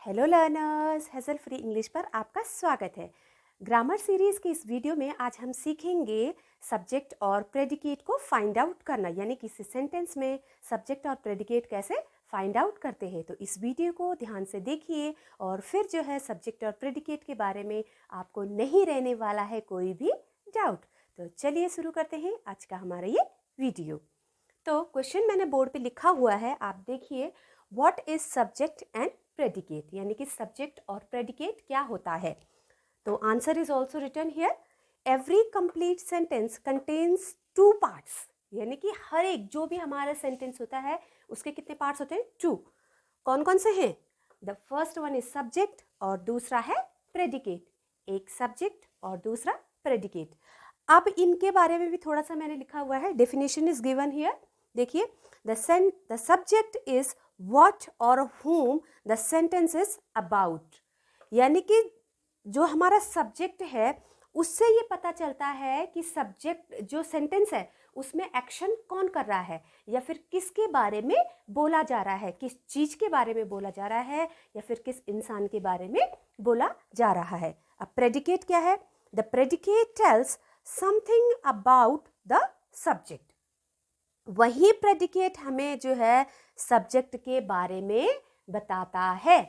Hello learners, Hazel free English पर आपका स्वागत है। ग्रामर सीरीज़ की इस वीडियो में आज हम सीखेंगे सब्जेक्ट और प्रेडिकेट को फाइंड आउट करना, यानी किसी सेंटेंस में सब्जेक्ट और प्रेडिकेट कैसे फाइंड आउट करते हैं। तो इस वीडियो को ध्यान से देखिए और फिर जो है सब्जेक्ट और प्रेडिकेट के बारे में आपको नहीं रहने वाला है कोई भी डाउट। तो चलिए शुरू करते हैं आज का हमारा ये वीडियो। तो क्वेश्चन मैंने बोर्ड पे लिखा हुआ है, आप देखिए। What is subject and predicate, यानी कि सब्जेक्ट और प्रेडिकेट क्या होता है। तो answer is also written here. Every complete sentence contains two parts, यानी कि हर एक जो भी हमारा सेंटेंस होता है उसके कितने पार्ट्स होते हैं? टू। कौन कौन से हैं? The first one is subject और दूसरा है प्रेडिकेट। एक सब्जेक्ट और दूसरा प्रेडिकेट। अब इनके बारे में भी थोड़ा सा मैंने लिखा हुआ है। Definition is given here. देखिए, द सब्जेक्ट इज व्हाट और whom the sentence is about, यानी कि जो हमारा सब्जेक्ट है उससे ये पता चलता है कि सब्जेक्ट जो सेंटेंस है उसमें एक्शन कौन कर रहा है, या फिर किसके बारे में बोला जा रहा है, किस चीज के बारे में बोला जा रहा है, या फिर किस इंसान के बारे में बोला जा रहा है। अब प्रेडिकेट क्या है? The predicate tells something about the subject. वही प्रेडिकेट हमें जो है सब्जेक्ट के बारे में बताता है।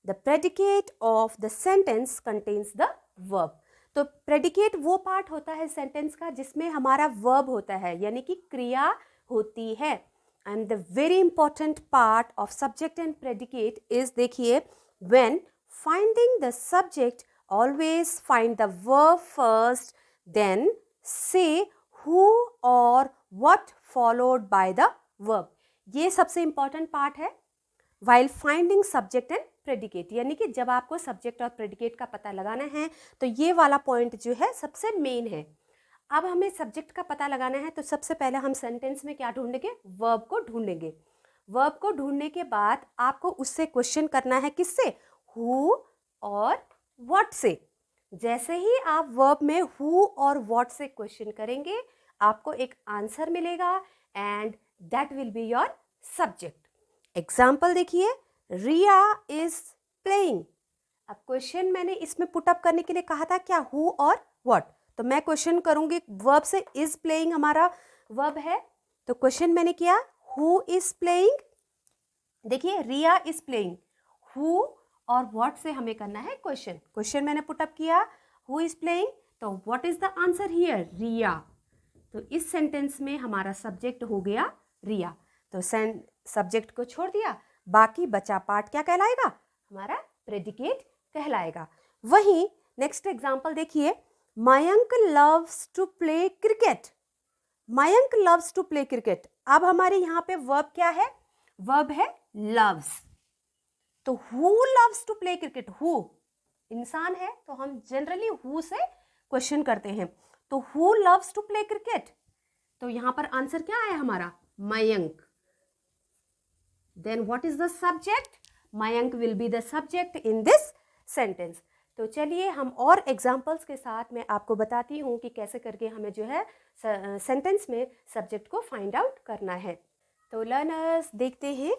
The predicate of the sentence contains the verb. तो प्रेडिकेट वो पार्ट होता है सेंटेंस का जिसमें हमारा वर्ब होता है, यानी कि क्रिया होती है। And the very important part of subject and predicate is, देखिए, when finding the subject always find the verb first, then से who और what followed by the verb। ये सबसे इंपॉर्टेंट पार्ट है while finding subject and predicate, यानी कि जब आपको सब्जेक्ट और प्रेडिकेट का पता लगाना है तो ये वाला पॉइंट जो है सबसे मेन है। अब हमें सब्जेक्ट का पता लगाना है तो सबसे पहले हम सेंटेंस में क्या ढूंढेंगे? वर्ब को ढूंढेंगे। वर्ब को ढूंढने के बाद आपको उससे क्वेश्चन करना है। किससे? हु और व्हाट से। जैसे ही आप वर्ब में हु और व्हाट से क्वेश्चन करेंगे आपको एक आंसर मिलेगा and that will be your subject. Example देखिए, रिया इज प्लेइंग। अब क्वेश्चन मैंने इसमें पुटअप करने के लिए कहा था क्या? हु और व्हाट। तो मैं क्वेश्चन करूंगी वर्ब से। इज प्लेइंग हमारा वर्ब है, तो क्वेश्चन मैंने किया हु इज प्लेइंग। देखिए, रिया इज प्लेइंग। हु और व्हाट से हमें करना है क्वेश्चन। क्वेश्चन मैंने पुटअप किया हु इज प्लेइंग, तो what is the answer here? Riya. तो इस सेंटेंस में हमारा सब्जेक्ट हो गया रिया। तो सब्जेक्ट को छोड़ दिया, बाकी बचा पार्ट क्या कहलाएगा? हमारा प्रेडिकेट कहलाएगा। वहीं नेक्स्ट एग्जांपल देखिए, Mayank loves to play cricket. Mayank loves to play cricket. अब हमारे यहाँ पे वर्ब क्या है? वर्ब है लव्स। तो who loves to play cricket? Who इंसान है तो हम जनरली हु से क्वेश्चन करते हैं। तो who loves to play cricket, तो यहां पर आंसर क्या आया हमारा? Mayank. Then what is the subject? Mayank will be the subject in this sentence. तो चलिए हम और एग्जांपल्स के साथ मैं आपको बताती हूँ कि कैसे करके हमें जो है सेंटेंस में सब्जेक्ट को फाइंड आउट करना है। तो लर्नर्स देखते हैं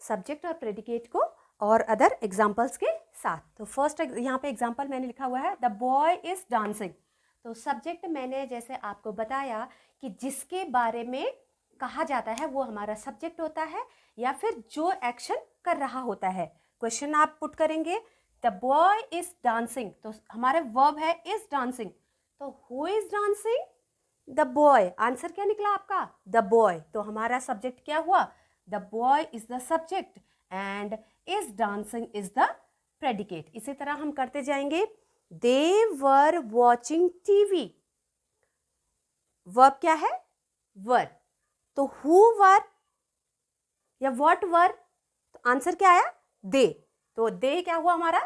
सब्जेक्ट और प्रेडिकेट को और अदर एग्जाम्पल्स के साथ। तो फर्स्ट यहाँ पे एग्जाम्पल मैंने लिखा हुआ है, द बॉय इज डांसिंग। तो सब्जेक्ट मैंने जैसे आपको बताया कि जिसके बारे में कहा जाता है वो हमारा सब्जेक्ट होता है, या फिर जो एक्शन कर रहा होता है। क्वेश्चन आप पुट करेंगे द बॉय इज डांसिंग, तो हमारे वर्ब है इज डांसिंग। तो who is dancing? The boy. Answer क्या निकला आपका? The boy. तो हमारा सब्जेक्ट क्या हुआ? The boy is the subject and is dancing is the predicate. इसी तरह हम करते जाएंगे। दे वर वॉचिंग टीवी। वर्ब क्या है? वर। तो हु वर या व्हाट वर, तो आंसर क्या आया? दे। तो दे क्या हुआ हमारा?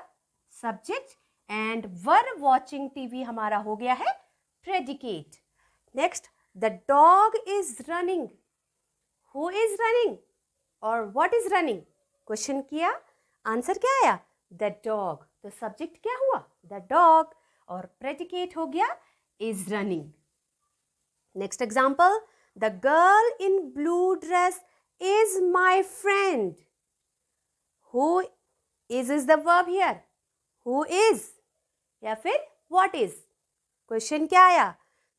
Subject and were watching TV हमारा हो गया है predicate. Next, the dog is running. Who is running और व्हाट इज रनिंग? क्वेश्चन किया, आंसर क्या आया? The dog. तो सब्जेक्ट क्या हुआ? द डॉग और प्रेडिकेट हो गया is running. Next example, the girl in blue dress is my friend. Who is the verb here, who is या फिर व्हाट इज। क्वेश्चन क्या आया,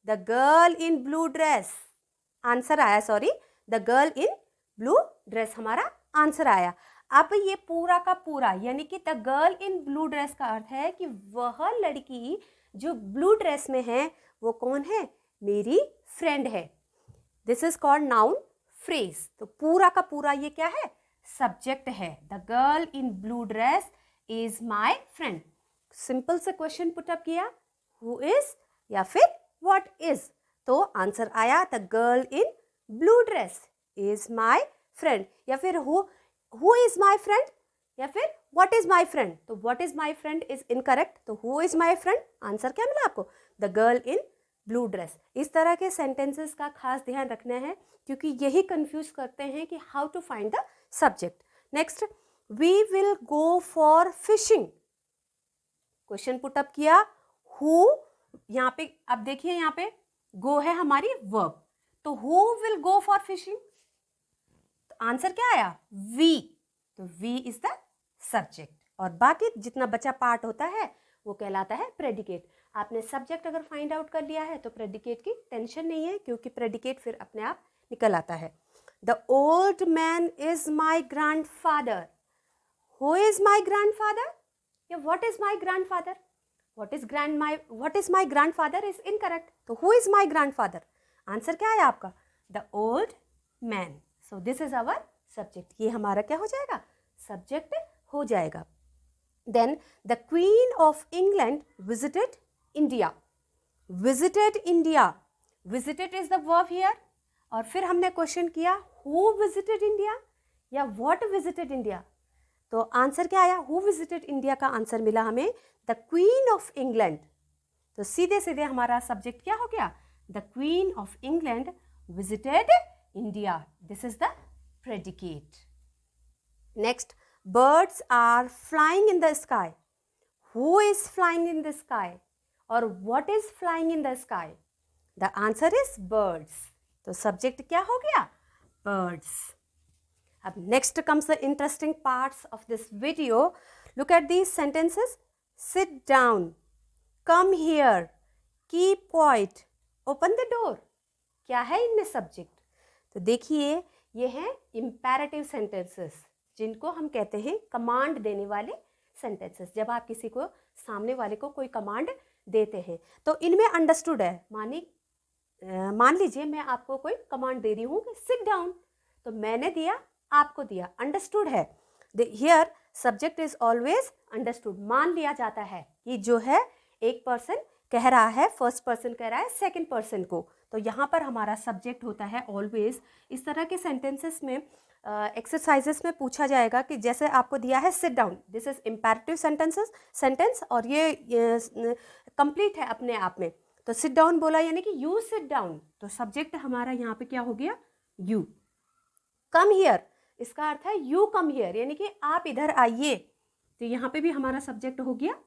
the girl in blue dress, answer आया, sorry, the girl in blue dress हमारा answer आया। अब ये पूरा का पूरा यानी कि the girl in blue dress का अर्थ है कि वह लड़की जो ब्लू ड्रेस में है वो कौन है, मेरी फ्रेंड है। This is called noun phrase. तो पूरा का पूरा ये क्या है, सब्जेक्ट है। The girl in blue dress is my friend. Simple से क्वेश्चन पुटअप किया, हु इज या फिर व्हाट इज। तो आंसर आया the girl in blue dress is my friend, या फिर हु इज माई फ्रेंड या फिर व्हाट इज माई फ्रेंड। तो what is my friend is incorrect, तो who is my friend, answer क्या मिला आपको, the girl in blue dress. इस तरह के सेंटेंसेस का खास ध्यान रखना है क्योंकि यही कंफ्यूज करते हैं कि how to find the subject. Next, we will go for fishing. Question put up किया, हु, यहाँ पे अब देखिए यहाँ पे गो है हमारी वर्ब, तो who will go for fishing, तो आंसर क्या आया, वी। तो वी इज द सब्जेक्ट और बाकी जितना बचा पार्ट होता है वो कहलाता है प्रेडिकेट। आपने सब्जेक्ट अगर फाइंड आउट कर लिया है तो प्रेडिकेट की टेंशन नहीं है क्योंकि प्रेडिकेट फिर अपने आप निकल आता है। The old man is my grandfather, who is my grandfather या what is my grandfather. What is my grandfather is incorrect, तो who is my grandfather, answer क्या आया आपका, the old man. So this is our subject, ये हमारा क्या हो जाएगा, सब्जेक्ट हो जाएगा। Then the queen of England visited India. Visited India, visited is the verb here, और फिर हमने क्वेश्चन किया हु विजिटेड इंडिया या व्हाट विजिटेड इंडिया। तो आंसर क्या आया, हु विजिटेड इंडिया का आंसर मिला हमें द क्वीन ऑफ इंग्लैंड। तो सीधे सीधे हमारा सब्जेक्ट क्या हो गया, the queen of England visited India. This is the predicate. Next, birds are flying in the sky. Who is flying in the sky or what is flying in the sky? The answer is birds. तो subject क्या हो गया, birds. अब next comes the interesting parts of this video. Look at these sentences. Sit down, come here, keep quiet, open the door. क्या है इनमें subject? तो देखिए ये हैं इम्पेरेटिव सेंटेंसेस जिनको हम कहते हैं कमांड देने वाले सेंटेंसेस। जब आप किसी को, सामने वाले को कोई कमांड देते हैं तो इनमें अंडरस्टूड है। मान लीजिए मैं आपको कोई कमांड दे रही हूँ कि सिट डाउन, तो मैंने दिया, आपको दिया, अंडरस्टूड है। Here subject is always understood, मान लिया जाता है कि जो है एक पर्सन कह रहा है, फर्स्ट पर्सन कह रहा है सेकंड पर्सन को, तो यहाँ पर हमारा सब्जेक्ट होता है ऑलवेज। इस तरह के सेंटेंसेस में एक्सरसाइजेस में पूछा जाएगा कि जैसे आपको दिया है sit down, this is imperative sentence और ये कंप्लीट है अपने आप में। तो सिट डाउन बोला यानी कि यू सिट डाउन, तो सब्जेक्ट हमारा यहाँ पे क्या हो गया, यू। कम हियर, इसका अर्थ है यू कम हियर यानी कि आप इधर आइए, तो यहाँ पे भी हमारा सब्जेक्ट हो गया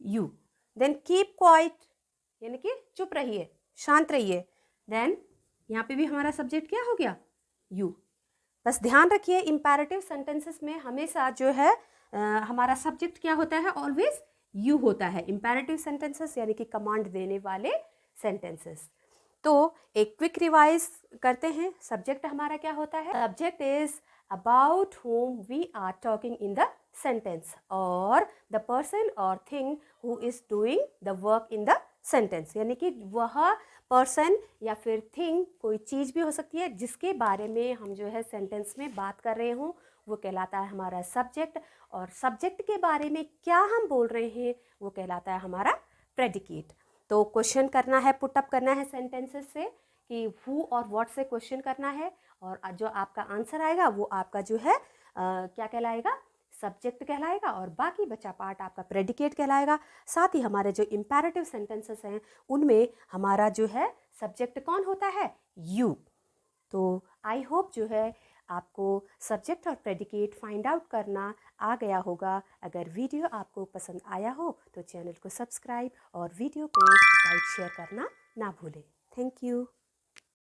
यू। देन कीप क्वाइट यानी कि चुप रहिए, शांत रहिए, देन यहाँ पे भी हमारा सब्जेक्ट क्या हो गया, यू। बस ध्यान रखिए इम्पेरेटिव सेंटेंसेस में हमेशा जो है हमारा सब्जेक्ट क्या होता है, ऑलवेज यू होता है। इम्पेरेटिव सेंटेंसेस यानी कि कमांड देने वाले सेंटेंसेस। तो एक क्विक रिवाइज करते हैं। सब्जेक्ट हमारा क्या होता है, subject is about whom we are talking in the sentence or the person or thing who is doing the work in the sentence, यानी कि वह पर्सन या फिर थिंग, कोई चीज़ भी हो सकती है जिसके बारे में हम जो है सेंटेंस में बात कर रहे हों, वो कहलाता है हमारा सब्जेक्ट। और सब्जेक्ट के बारे में क्या हम बोल रहे हैं वो कहलाता है हमारा प्रेडिकेट। तो क्वेश्चन करना है, पुटअप करना है सेंटेंसेस से कि हु और व्हाट से क्वेश्चन करना है, और जो आपका आंसर आएगा वो आपका जो है क्या कहलाएगा, सब्जेक्ट कहलाएगा, और बाकी बचा पार्ट आपका प्रेडिकेट कहलाएगा। साथ ही हमारे जो इम्पेरेटिव सेंटेंसेस हैं उनमें हमारा जो है सब्जेक्ट कौन होता है, यू। तो आई होप जो है आपको सब्जेक्ट और प्रेडिकेट फाइंड आउट करना आ गया होगा। अगर वीडियो आपको पसंद आया हो तो चैनल को सब्सक्राइब और वीडियो को लाइक शेयर करना ना भूलें। Thank you.